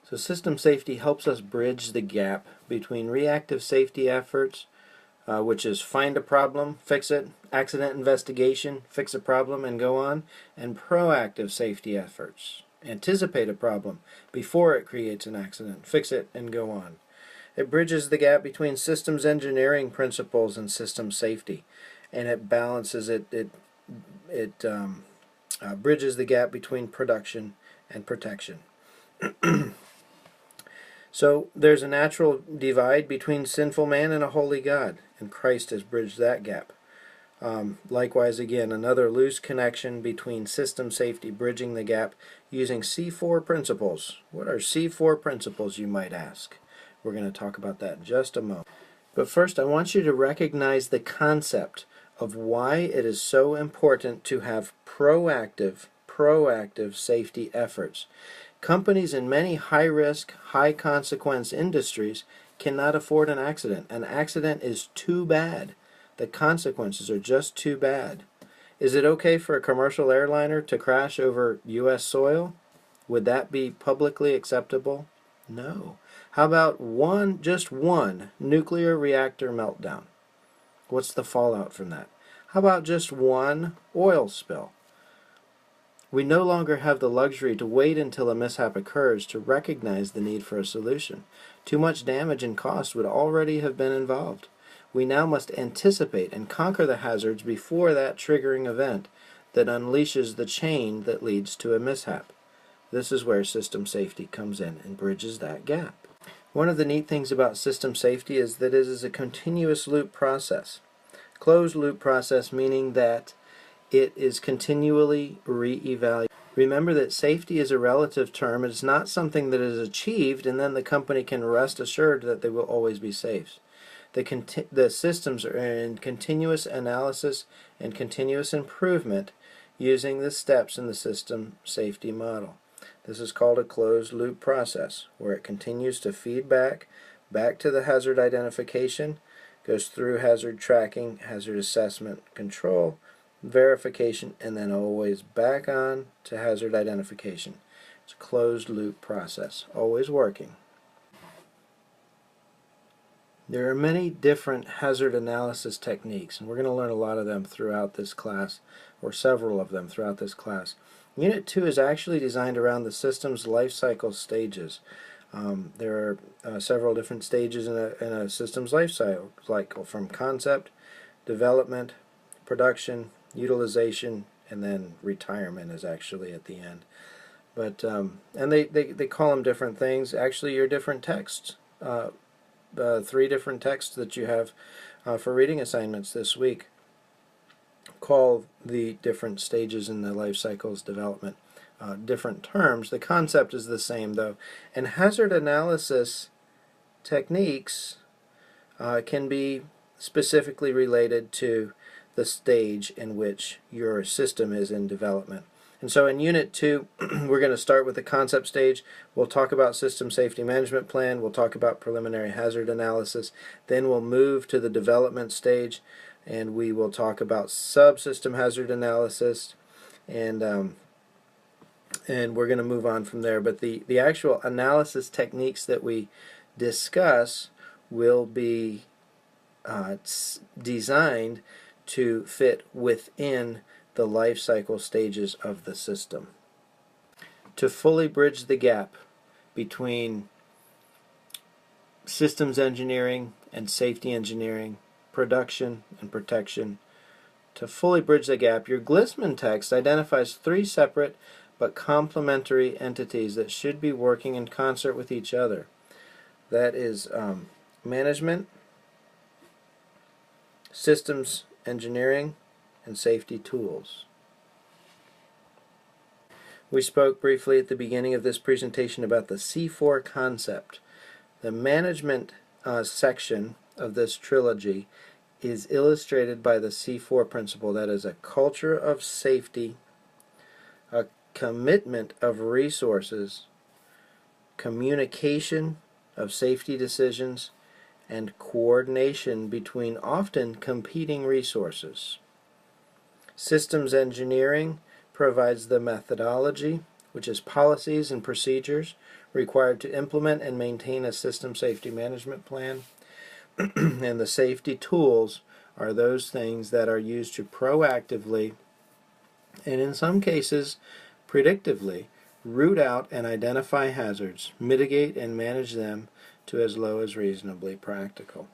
So system safety helps us bridge the gap between reactive safety efforts, which is find a problem, fix it, accident investigation, fix a problem, and go on, and proactive safety efforts. Anticipate a problem before it creates an accident, fix it, and go on. It bridges the gap between systems engineering principles and system safety, and it balances it. It bridges the gap between production and protection. So there's a natural divide between sinful man and a holy God, and Christ has bridged that gap. Likewise, again, another loose connection between system safety, bridging the gap using C4 principles. What are C4 principles, you might ask? We're going to talk about that in just a moment. But first, I want you to recognize the concept of why it is so important to have proactive safety efforts. Companies in many high-risk, high-consequence industries cannot afford an accident. An accident is too bad. The consequences are just too bad. Is it okay for a commercial airliner to crash over U.S. soil? Would that be publicly acceptable? No. How about just one nuclear reactor meltdown? What's the fallout from that? How about just one oil spill? We no longer have the luxury to wait until a mishap occurs to recognize the need for a solution. Too much damage and cost would already have been involved. We now must anticipate and conquer the hazards before that triggering event that unleashes the chain that leads to a mishap. This is where system safety comes in and bridges that gap. One of the neat things about system safety is that it is a continuous loop process. Closed loop process meaning that it is continually re-evaluated. Remember that safety is a relative term. It's not something that is achieved and then the company can rest assured that they will always be safe. The systems are in continuous analysis and continuous improvement using the steps in the system safety model. This is called a closed loop process, where it continues to feed back to the hazard identification, goes through hazard tracking, hazard assessment, control, verification, and then always back on to hazard identification. It's a closed loop process, always working. There are many different hazard analysis techniques, and we're going to learn a lot of them throughout this class, or several of them throughout this class. Unit 2 is actually designed around the system's life cycle stages. There are several different stages in a system's life cycle, from concept, development, production, utilization, and then retirement is actually at the end. But and they call them different things. Actually, your different texts, 3 different texts that you have for reading assignments this week, call the different stages in the life cycle's development different terms. The concept is the same though, and hazard analysis techniques can be specifically related to the stage in which your system is in development. And so in Unit 2, we're going to start with the concept stage. We'll talk about System Safety Management Plan. We'll talk about preliminary hazard analysis. Then we'll move to the development stage, and we will talk about subsystem hazard analysis, and we're going to move on from there. But the actual analysis techniques that we discuss will be designed to fit within the life cycle stages of the system. To fully bridge the gap between systems engineering and safety engineering, production and protection, to fully bridge the gap, your Glissman text identifies 3 separate but complementary entities that should be working in concert with each other. That is management, systems engineering, and safety tools. We spoke briefly at the beginning of this presentation about the C4 concept. The management section of this trilogy is illustrated by the C4 principle. That is a culture of safety, a commitment of resources, communication of safety decisions, and coordination between often competing resources. Systems engineering provides the methodology, which is policies and procedures required to implement and maintain a system safety management plan. And the safety tools are those things that are used to proactively, and in some cases predictively, root out and identify hazards, mitigate and manage them to as low as reasonably practical.